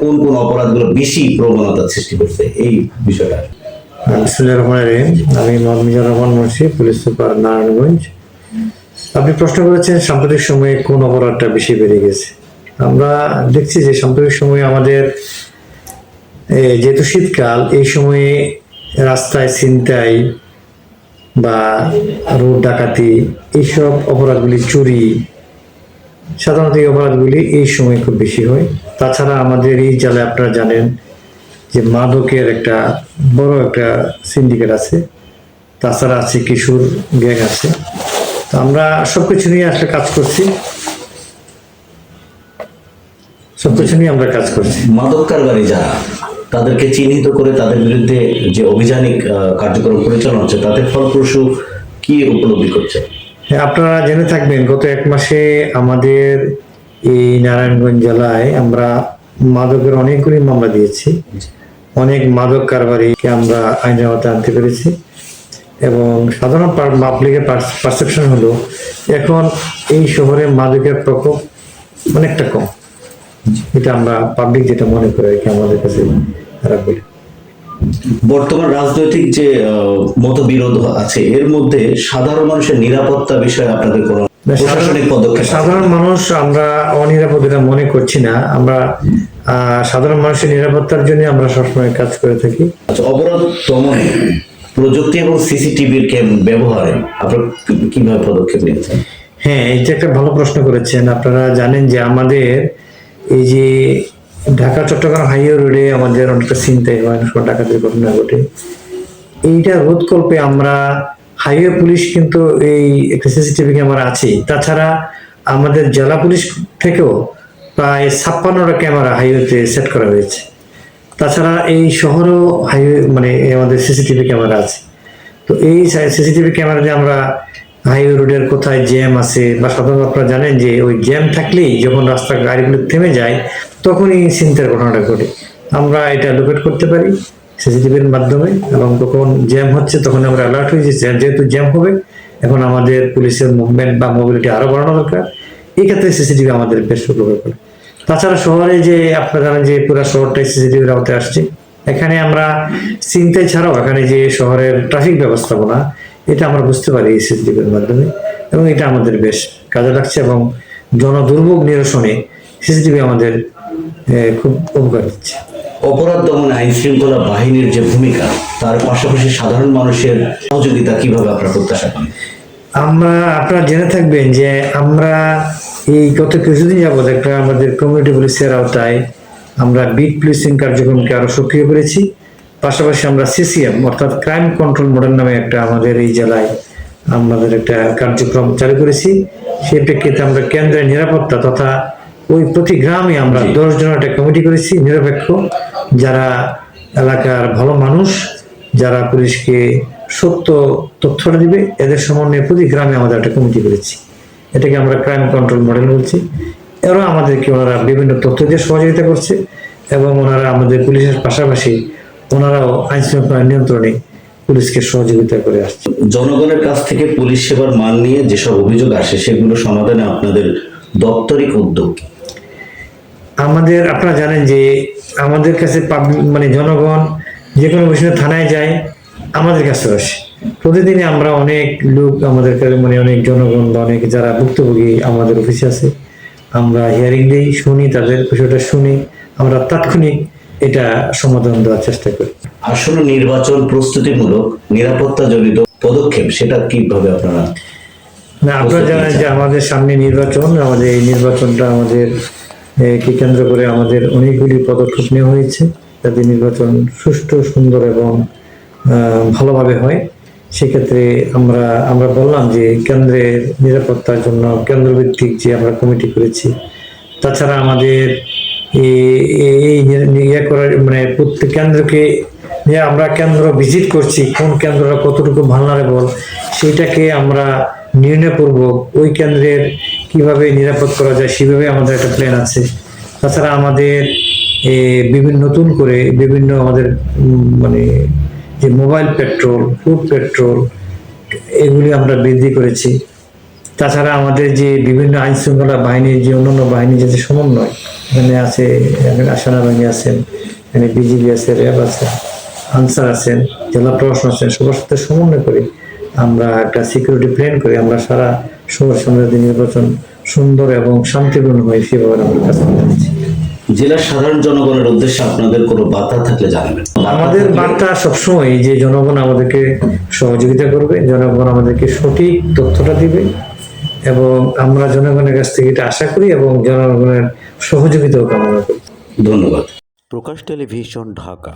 কোন কোন অপরাধগুলো বেশি প্রবণতা সৃষ্টি করছে এই বিষয়টা? বিসমিল্লাহির রহমানির রহিম। আমি মোহাম্মদ মিজানুর রহমান মুন্সি, পুলিশ সুপার নারায়ণগঞ্জ। আপনি প্রশ্ন করেছেন সাম্প্রতিক সময়ে কোন অপরাধটা বেশি বেড়ে গেছে। আমরা দেখছি যে সাম্প্রতিক সময়ে আমাদের যেহেতু শীতকাল, এই সময়ে রাস্তায় ছিনতাই বা রোড ডাকাতি, এইসব অপরাধগুলি, চুরি, সাধারণত এই অপরাধগুলি এই সময় খুব বেশি হয়। তাছাড়া আমাদের এই জেলায় আপনারা জানেন যে মাদকের একটা বড় একটা সিন্ডিকেট আছে, তাছাড়া আছে কিশোর গ্যাং আছে। তো আমরা সবকিছু নিয়ে আসলে কাজ করছি, সবকিছু নিয়ে আমরা কাজ করছি। মাদক কারবারি যারা, তাদেরকে চিহ্নিত করে তাদের বিরুদ্ধে যে অভিযানিক কার্যক্রম পরিচালনা হচ্ছে, তাদের ফলপ্রসূ কি উপলব্ধি করছে? হ্যাঁ, আপনারা জেনে থাকবেন গত এক মাসে আমাদের এই নারায়ণগঞ্জ জেলায় আমরা মাদকের অনেকগুলি মামলা দিয়েছি। অনেক মাদক কারবারিকে আমরা আইনের আওতায় আনতে পেরেছি এবং সাধারণ পাবলিকের পারসেপশন হলো এখন এই শহরে মাদকের প্রকোপ অনেকটা কম। এটা আমরা পাবলিক যেটা মনে করে আর কি, আমাদের কাছে খারাপ বলি। বর্তমান রাজনৈতিক যে মতবিরোধ আছে, এর মধ্যে সাধারণ মানুষের নিরাপত্তা বিষয়ে আপনাদের কোনো প্রশাসনিক পদক্ষেপ? সাধারণ মানুষ আমরা অনিরাপদ এটা মনে করছি না। আমরা সাধারণ মানুষের নিরাপত্তার জন্য আমরা সবসময় কাজ করে থাকি। আচ্ছা, অপরাধ দমনে প্রযুক্তি এবং সিসিটিভির ব্যবহারে আপনারা কিভাবে পদক্ষেপ নিয়েছেন? হ্যাঁ, এটা একটা ভালো প্রশ্ন করেছেন। আপনারা জানেন যে আমাদের এই যে ঢাকা চট্টগ্রাম হাইওয়ে রোডে আমাদের অনেকটা ছিনতাই হয়, ডাকাতির ঘটনা ঘটে। এইটা রোধকল্পে আমরা হাইওয়ে পুলিশ কিন্তু এই একটা সিসিটিভি ক্যামেরা আছে। তাছাড়া আমাদের জেলা পুলিশ থেকেও প্রায় 56টা ক্যামেরা হাইওয়েতে সেট করা হয়েছে। তাছাড়া এই শহরেও হাইওয়ে মানে আমাদের সিসিটিভি ক্যামেরা আছে। তো এই সিসিটিভি ক্যামেরাতে আমরা হাইওয়ে রোডের কোথায় জ্যাম আছে বা সাধারণত আপনারা জানেন যে ওই জ্যাম থাকলেই যখন রাস্তার গাড়িগুলো থেমে যায় তখনই ছিনতাইয়ের ঘটনাটা ঘটে। আমরা এটা লোকেট করতে পারি সিসিটিভির মাধ্যমে, এবং যখন জ্যাম হচ্ছে তখন আমরা অ্যালার্ট হয়ে যাচ্ছি। যেহেতু জ্যাম হবে, এখন আমাদের পুলিশের মুভমেন্ট বা মোবিলিটি আরো বাড়ানো দরকার। এই ক্ষেত্রে সিসিটিভি আমাদের বেশ উপকার করে। তাছাড়া শহরে যে আপনারা জানেন যে পুরো শহরটাই সিসিটিভির আওতায় আসছে। এখানে আমরা ছিনতাই ছাড়াও এখানে যে শহরের ট্রাফিক ব্যবস্থাপনা, এটা আমরা বুঝতে পারি এই সিসিটিভির মাধ্যমে, এবং এটা আমাদের বেশ কাজে লাগছে এবং জনদুর্ভোগ নিরসনে সিসিটিভি আমাদের খুব উপকার দিচ্ছে। অপরাধ দমনে আইন শৃঙ্খলা বাহিনীর যে ভূমিকা, তার পাশাপাশি সাধারণ মানুষের সহযোগিতা কিভাবে আপনারা প্রত্যাশা করেন? আপনারা জেনে থাকবেন যে আমরা এই গত কিছুদিন যাবৎ একটা আমাদের কমিউনিটি পুলিশের আওতায় আমরা বিট পুলিশিং কার্যক্রমকে আরো সক্রিয় করেছি। পাশাপাশি আমরা সিসিএম অর্থাৎ ক্রাইম কন্ট্রোল মডেল নামে একটা আমাদের এই জেলায় আমাদের একটা কার্যক্রম চালু করেছি। সেই প্রেক্ষিতে আমরা কেন্দ্রের নিরাপত্তা তথা ওই প্রতি গ্রামে আমরা 10 জনের একটা কমিটি করেছি নিরপেক্ষ, যারা এলাকার ভালো মানুষ, যারা পুলিশকে সত্য তথ্যটা দিবে, এদের সমন্বয়ে প্রতি গ্রামে আমাদের একটা কমিটি করেছি। এটাকে আমরা ক্রাইম কন্ট্রোল মডেল বলছি। এরাও আমাদেরকে ওনারা বিভিন্ন তথ্য দিয়ে সহযোগিতা করছে এবং ওনারা আমাদের পুলিশের পাশাপাশি ওনারাও আইন শৃঙ্খলা নিয়ন্ত্রণে পুলিশকে সহযোগিতা করে আসছে। জনগণের কাছ থেকে পুলিশ সেবার মান নিয়ে যেসব অভিযোগ আসে, সেগুলো সমাধানে আপনাদের দাপ্তরিক উদ্যোগ? আমাদের আপনারা জানেন যে আমাদের কাছে মানে জনগণ যে কোনো বিষয়ে থানায় যায়, আমাদের কাছে আসে। প্রতিদিনই আমরা অনেক লোক আমাদের কাছে মানে অনেক জনগণ বা অনেক যারা ভুক্তভোগী আমাদের অফিসে আছে, আমরা হিয়ারিং দিই, শুনি, তাদের বিষয়টা শুনি, আমরা তাৎক্ষণিক এটা সমাধান দেওয়ার চেষ্টা করি। আসলে নির্বাচন প্রস্তুতিমূলক নিরাপত্তা জনিত পদক্ষেপ, সেটা কিভাবে আপনারা? না, আপনারা জানেন যে আমাদের সামনে নির্বাচন, আমাদের এই নির্বাচনটা আমাদের কে কেন্দ্র করে আমাদের অনেকগুলি পদক্ষেপ নেওয়া হয়েছে যাতে নির্বাচন সুষ্ঠু, সুন্দর এবং ভালোভাবে হয়। সেক্ষেত্রে আমরা বললাম যে কেন্দ্রের নিরাপত্তার জন্য কেন্দ্রভিত্তিক যে আমরা কমিটি করেছি। তাছাড়া আমাদের ইয়ে করার মানে প্রত্যেক কেন্দ্রকে যে আমরা কেন্দ্র ভিজিট করছি, কোন কেন্দ্রটা কতটুকু ভালনারেবল সেইটাকে আমরা নির্ণয়পূর্বক ওই কেন্দ্রের কিভাবে নিরাপদ করা যায় সেভাবে আমাদের একটা প্ল্যান আছে। তাছাড়া আমাদের বিভিন্ন নতুন করে বিভিন্ন আমাদের মানে যে মোবাইল পেট্রোল, ফুড পেট্রোল, এগুলি আমরা বৃদ্ধি করেছি। তাছাড়া আমাদের যে বিভিন্ন আইন শৃঙ্খলা বাহিনীর যে অন্যান্য বাহিনীর যে সমন্বয়, এখানে আছে, এখানে সেনাবাহিনী আছেন, এখানে বিজিবি আছে, র্যাব আছে, আনসার আছেন, জেলা প্রশাসন আছেন, সবার সাথে সমন্বয় করে আমরা একটা সিকিউরিটি প্ল্যান করে আমরা সারা সুন্দর নির্বাচন সুন্দর এবং শান্তিপূর্ণ হয় সেভাবে আমরা কাজ করতে পারছি। জেলার সাধারণ জনগণের উদ্দেশ্যে আপনাদের কোনো বার্তা থাকলে জানাবেন। আমাদের বার্তা সবসময় যে জনগণ আমাদেরকে সহযোগিতা করবে, জনগণ আমাদেরকে সঠিক তথ্যটা দিবে এবং আমরা জনগণের কাছ থেকে এটা আশা করি এবং জনগণের সহযোগিতাও কামনা করি। ধন্যবাদ। প্রকাশ টেলিভিশন, ঢাকা।